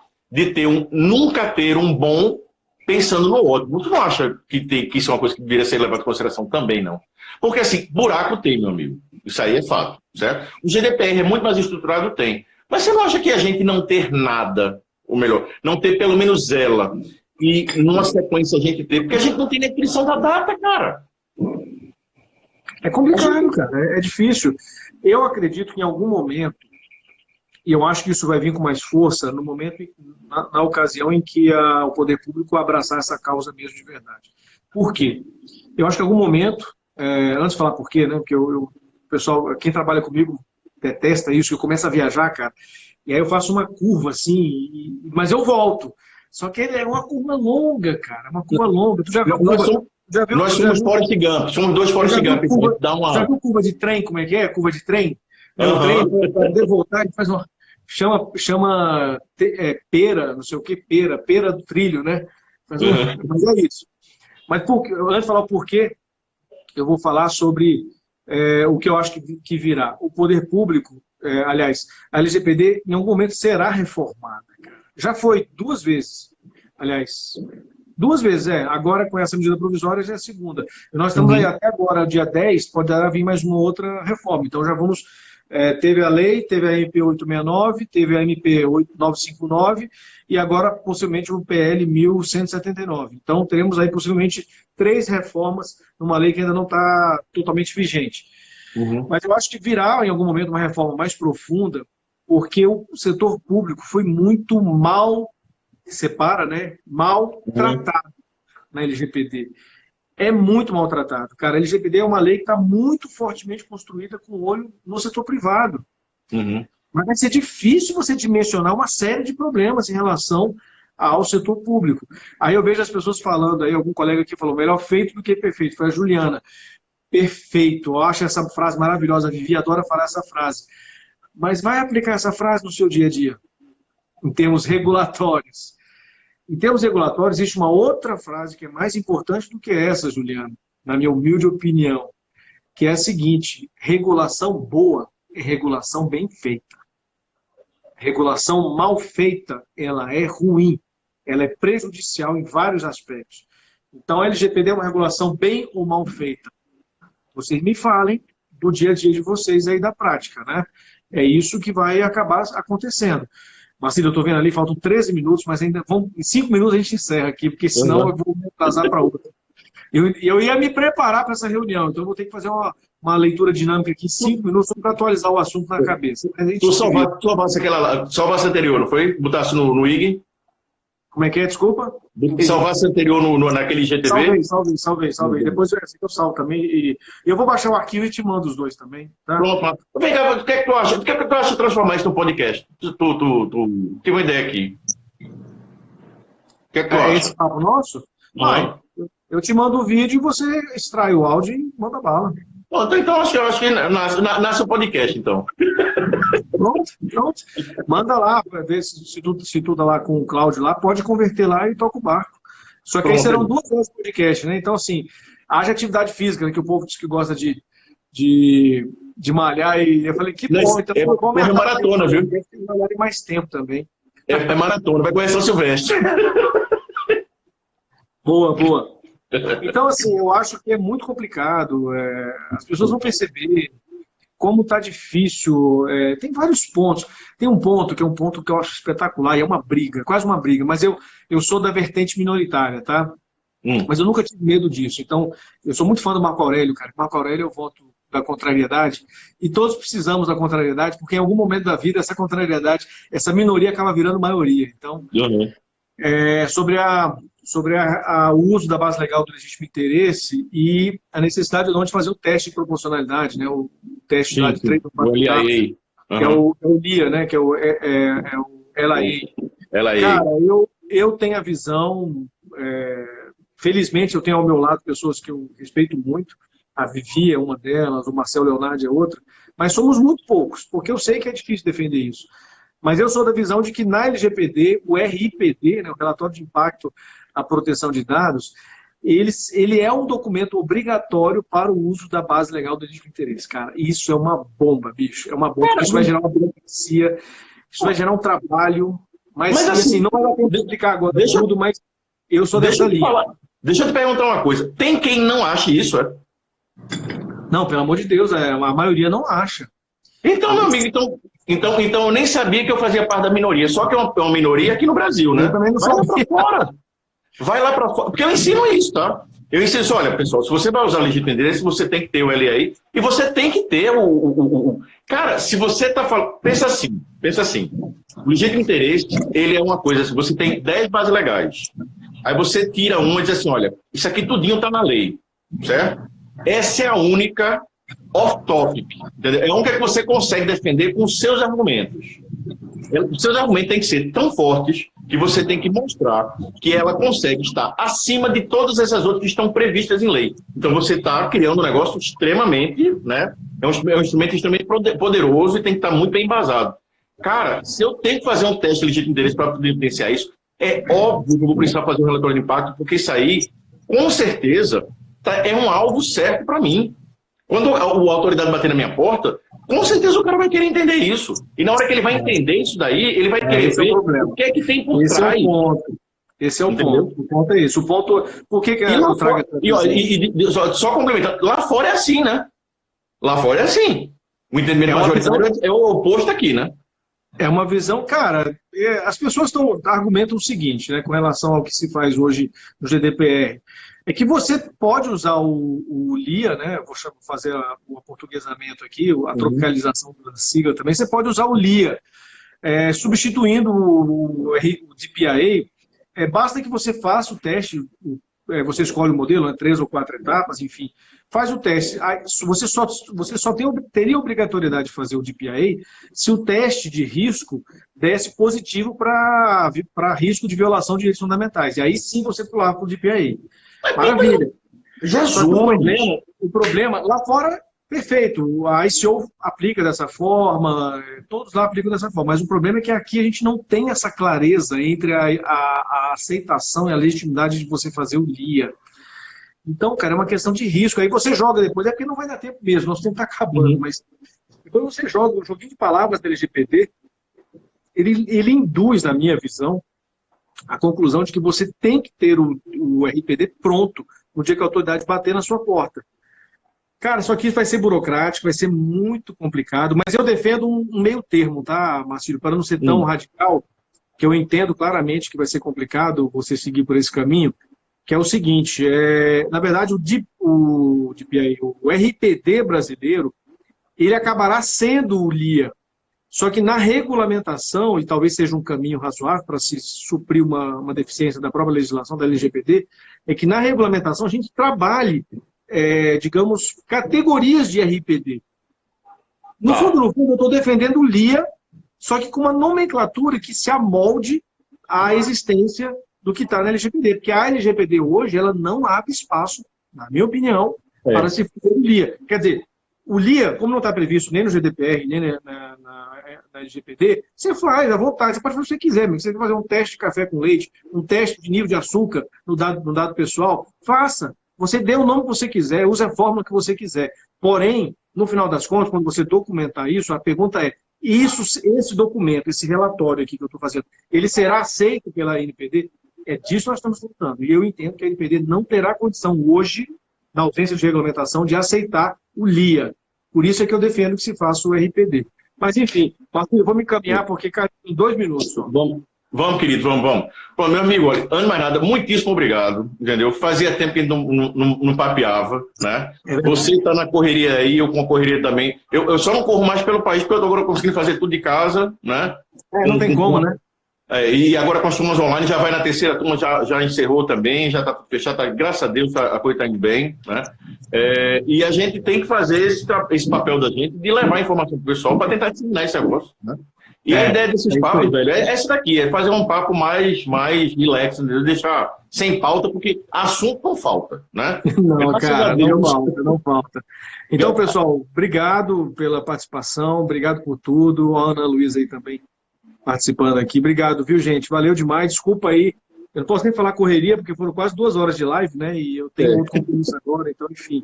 Speaker 2: nunca ter um bom pensando no ótimo. Você não acha que isso é uma coisa que deveria ser levada em consideração também, não? Porque, assim, buraco tem, meu amigo. Isso aí é fato, certo? O GDPR é muito mais estruturado, tem. Mas você não acha que a gente não ter nada, ou melhor, não ter pelo menos ela, e numa sequência a gente ter, porque a gente não tem definição da data, cara.
Speaker 1: É complicado, cara, é difícil. Eu acredito que em algum momento, e eu acho que isso vai vir com mais força no momento, na ocasião em que o poder público abraçar essa causa mesmo de verdade. Por quê? Eu acho que em algum momento, antes de falar por quê, né, porque o pessoal, quem trabalha comigo detesta isso, eu começo a viajar, cara, e aí eu faço uma curva assim, mas eu volto. Só que é uma curva longa, cara, uma curva longa. Tu já viu
Speaker 2: nós somos Forrest Gump, somos dois Forrest Gump.
Speaker 1: Já viu curva de trem, como é que é? Curva de trem? O trem, para poder voltar, ele faz uma... Chama pera, não sei o que, pera do trilho, né? Mas é isso. Mas antes de falar o porquê, eu vou falar sobre o que eu acho que virá. O poder público, aliás, a LGPD em algum momento será reformada. Já foi 2 vezes, aliás, 2 vezes, agora com essa medida provisória já é a segunda. E nós estamos aí até agora, dia 10, poderá vir mais uma outra reforma. Então já vamos... teve a lei, teve a MP 869, teve a MP 959 e agora possivelmente o PL 1179. Então teremos aí possivelmente 3 reformas numa lei que ainda não está totalmente vigente. Mas eu acho que virá em algum momento uma reforma mais profunda, porque o setor público foi muito mal, né, mal tratado na LGPD. É muito maltratado. Cara, a LGPD é uma lei que está muito fortemente construída com o olho no setor privado. Mas vai ser difícil você dimensionar uma série de problemas em relação ao setor público. Aí eu vejo as pessoas falando, aí algum colega aqui falou, melhor feito do que perfeito. Foi a Juliana. Perfeito. Eu acho essa frase maravilhosa. A Vivi adora falar essa frase. Mas vai aplicar essa frase no seu dia a dia, em termos regulatórios. Em termos regulatórios, existe uma outra frase que é mais importante do que essa, Juliana, na minha humilde opinião, que é a seguinte: regulação boa é regulação bem feita. Regulação mal feita, ela é ruim, ela é prejudicial em vários aspectos. Então, a LGPD é uma regulação bem ou mal feita? Vocês me falem do dia a dia de vocês aí da prática, né? É isso que vai acabar acontecendo. Marcelo, eu estou vendo ali, faltam 13 minutos, mas ainda em 5 minutos a gente encerra aqui, porque senão eu vou me atrasar para outra. Eu ia me preparar para essa reunião, então eu vou ter que fazer uma leitura dinâmica aqui em 5 minutos só para atualizar o assunto na cabeça.
Speaker 2: Tu salvasse a anterior, não foi? Botasse no IG?
Speaker 1: Como é que é? Desculpa?
Speaker 2: Salvasse anterior naquele GTV?
Speaker 1: Salvei. Depois eu salvo também. E eu vou baixar o arquivo e te mando os dois também. Tá?
Speaker 2: Pronto. Vem cá, o que é que tu acha? O que é que tu acha de transformar isso no podcast? Tem uma ideia aqui. O que é que tu acha?
Speaker 1: Esse papo nosso? Vai. Eu te mando o vídeo e você extrai o áudio e manda bala.
Speaker 2: Pronto, então acho que nasce o podcast, então.
Speaker 1: Pronto. Manda lá, ver se tudo lá com o Cláudio lá, pode converter lá e toca o barco. Só que aí serão 2 horas de podcast, né? Então, assim, haja atividade física, né, que o povo diz que gosta de malhar, e eu falei, que bom, então
Speaker 2: é maratona, viu?
Speaker 1: Tem que malhar mais tempo também.
Speaker 2: É maratona, vai conhecer o Silvestre.
Speaker 1: Boa. Então, assim, eu acho que é muito complicado. As pessoas vão perceber como está difícil. Tem vários pontos. Tem um ponto que eu acho espetacular, e é uma briga, quase uma briga, mas eu sou da vertente minoritária, tá? Mas eu nunca tive medo disso. Então, eu sou muito fã do Marco Aurélio, cara. Marco Aurélio eu voto da contrariedade, e todos precisamos da contrariedade, porque em algum momento da vida essa contrariedade, essa minoria acaba virando maioria. Então, sobre o uso da base legal do legítimo interesse e a necessidade de fazer o teste de proporcionalidade, né? O teste lá de 3 ou 4 que é o LIA, né? Que é o LAA. Cara, eu tenho a visão, felizmente eu tenho ao meu lado pessoas que eu respeito muito, a Vivi é uma delas, o Marcelo Leonardo é outra, mas somos muito poucos, porque eu sei que é difícil defender isso. Mas eu sou da visão de que na LGPD, o RIPD, né, o Relatório de Impacto à Proteção de Dados, ele é um documento obrigatório para o uso da base legal do legítimo interesse, cara. E isso é uma bomba, bicho. É uma bomba, porque isso vai gerar uma burocracia, isso vai gerar um trabalho, mas assim, não vai dar tempo de explicar agora tudo, mas eu sou dessa linha.
Speaker 2: Deixa eu te perguntar uma coisa. Tem quem não ache isso, é?
Speaker 1: Não, pelo amor de Deus, a maioria não acha.
Speaker 2: Então, meu amigo, então eu nem sabia que eu fazia parte da minoria, só que é uma minoria aqui no Brasil, né?
Speaker 1: Eu também não
Speaker 2: sabia. Vai lá para fora, porque eu ensino isso, tá? Eu ensino isso, olha, pessoal, se você vai usar legítimo interesse, você tem que ter o LAI e você tem que ter Cara, se você tá falando... Pensa assim, o legítimo interesse, ele é uma coisa, se você tem 10 bases legais, aí você tira uma e diz assim, olha, isso aqui tudinho tá na lei, certo? Essa é a única off-topic, entendeu? É a única que você consegue defender com os seus argumentos. Os seus argumentos têm que ser tão fortes que você tem que mostrar que ela consegue estar acima de todas essas outras que estão previstas em lei. Então você está criando um negócio extremamente, né? É um instrumento extremamente poderoso e tem que estar muito bem embasado. Cara, se eu tenho que fazer um teste de legítimo interesse para poder evidenciar isso, é óbvio que eu vou precisar fazer um relatório de impacto, porque isso aí, com certeza, é um alvo certo para mim. Quando a autoridade bater na minha porta, com certeza o cara vai querer entender isso. E na hora que ele vai entender isso daí, ele vai querer ver o que é que tem por trás.
Speaker 1: Esse é o ponto. O ponto é isso. O ponto... Por que eu trago
Speaker 2: só complementando, lá fora é assim, né? Lá fora é assim. O entendimento majoritário é o oposto aqui, né?
Speaker 1: É uma visão, cara, as pessoas argumentam o seguinte, né, com relação ao que se faz hoje no GDPR, é que você pode usar o LIA, né, vou fazer o aportuguesamento aqui, a tropicalização da sigla também, você pode usar o LIA, substituindo o DPIA, basta que você faça o teste, você escolhe o modelo, né, 3 ou 4 etapas, enfim, faz o teste. Você só teria obrigatoriedade de fazer o DPIA se o teste de risco desse positivo para risco de violação de direitos fundamentais. E aí sim você pular para o DPIA. Maravilha.
Speaker 2: Jesus!
Speaker 1: O problema, lá fora, perfeito. A ICO aplica dessa forma, todos lá aplicam dessa forma. Mas o problema é que aqui a gente não tem essa clareza entre a aceitação e a legitimidade de você fazer o LIA. Então, cara, é uma questão de risco. Aí você joga depois, porque não vai dar tempo mesmo, nosso tempo está acabando, mas depois você joga um joguinho de palavras da LGPD, ele induz, na minha visão, a conclusão de que você tem que ter o RPD pronto no dia que a autoridade bater na sua porta. Cara, isso aqui vai ser burocrático, vai ser muito complicado, mas eu defendo um meio termo, tá, Marcílio? Para não ser tão radical, que eu entendo claramente que vai ser complicado você seguir por esse caminho, que é o seguinte, na verdade, o RPD brasileiro, ele acabará sendo o LIA, Só que na regulamentação, e talvez seja um caminho razoável para se suprir uma deficiência da própria legislação da LGPD, é que na regulamentação a gente trabalhe, digamos, categorias de RPD. No fundo, eu estou defendendo o LIA, só que com uma nomenclatura que se amolde à existência do que está na LGPD. Porque a LGPD hoje, ela não abre espaço, na minha opinião, para se fazer o LIA. Quer dizer, o LIA, como não está previsto nem no GDPR, nem na LGPD, você faz à vontade, você pode fazer o que você quiser, mas você quer fazer um teste de café com leite, um teste de nível de açúcar no dado pessoal, faça. Você dê o nome que você quiser, use a fórmula que você quiser. Porém, no final das contas, quando você documentar isso, a pergunta é, esse documento, esse relatório aqui que eu estou fazendo, ele será aceito pela NPD? É disso que nós estamos tratando. E eu entendo que a NPD não terá condição hoje, na ausência de regulamentação, de aceitar o LIA. Por isso é que eu defendo que se faça o RPD. Mas, enfim, eu vou me encaminhar, porque cai em 2 minutos só.
Speaker 2: Vamos, querido, vamos. Bom, meu amigo, olha, antes de mais nada, muitíssimo obrigado, entendeu? Fazia tempo que a gente não papeava, né? Você está na correria aí, eu com a correria também. Eu só não corro mais pelo país, porque eu estou agora conseguindo fazer tudo de casa, né?
Speaker 1: Não tem como, né?
Speaker 2: E agora com as turmas online, já vai na terceira turma, já encerrou também, já está fechado, graças a Deus a coisa está indo bem, né? E a gente tem que fazer esse papel da gente de levar a informação para o pessoal para tentar ensinar esse negócio, né? E a ideia desses papos, velho, é essa daqui, é fazer um papo mais relax, deixar sem pauta, porque assunto não falta, né?
Speaker 1: Não, cara, não falta. Então, pessoal, obrigado pela participação, obrigado por tudo, a Ana Luísa aí também participando aqui. Obrigado, viu, gente? Valeu demais. Desculpa aí. Eu não posso nem falar correria, porque foram quase 2 horas de live, né? E eu tenho outro compromisso agora, então, enfim.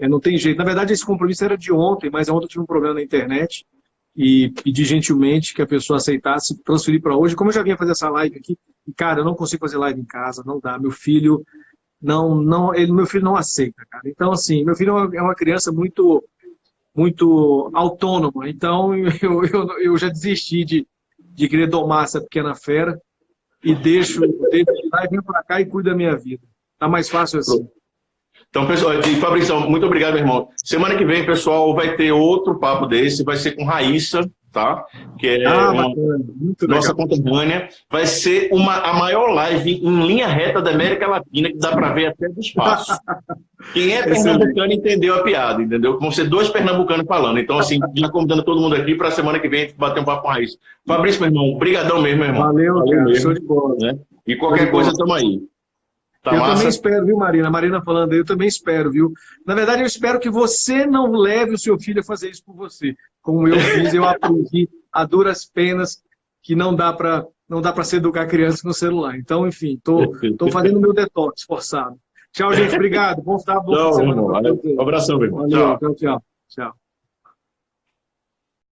Speaker 1: Não tem jeito. Na verdade, esse compromisso era de ontem, mas ontem eu tive um problema na internet e pedi gentilmente que a pessoa aceitasse transferir para hoje. Como eu já vinha fazer essa live aqui, e, cara, eu não consigo fazer live em casa, não dá. Meu filho meu filho não aceita, cara. Então, assim, meu filho é uma criança muito autônoma. Então, eu já desisti de querer domar essa pequena fera e deixo ele lá e venho para cá e cuido da minha vida. Tá mais fácil assim.
Speaker 2: Então, pessoal, Fabrício, muito obrigado, meu irmão. Semana que vem, pessoal, vai ter outro papo desse, vai ser com Raíssa, tá? Que é nossa conterrânea. Vai ser a maior live em linha reta da América Latina, que dá para ver até do espaço. Quem é pernambucano entendeu a piada, entendeu? Vão ser 2 pernambucanos falando. Então, assim, já convidando todo mundo aqui para a semana que vem a gente bater um papo com a Raíssa. Fabrício, meu irmão, brigadão mesmo, meu irmão.
Speaker 1: Valeu cara,
Speaker 2: mesmo,
Speaker 1: show de bola.
Speaker 2: Né? E qualquer coisa, estamos aí. Tá
Speaker 1: eu
Speaker 2: massa?
Speaker 1: Também espero, viu, Marina? A Marina falando aí, eu também espero, viu? Na verdade, eu espero que você não leve o seu filho a fazer isso por você. Como eu fiz, eu aprendi a duras penas que não dá para se educar crianças no celular. Então, enfim, tô fazendo o meu detox forçado. Tchau, gente. Obrigado. Bom sábado.
Speaker 2: Um abração, meu irmão.
Speaker 1: Valeu, tchau.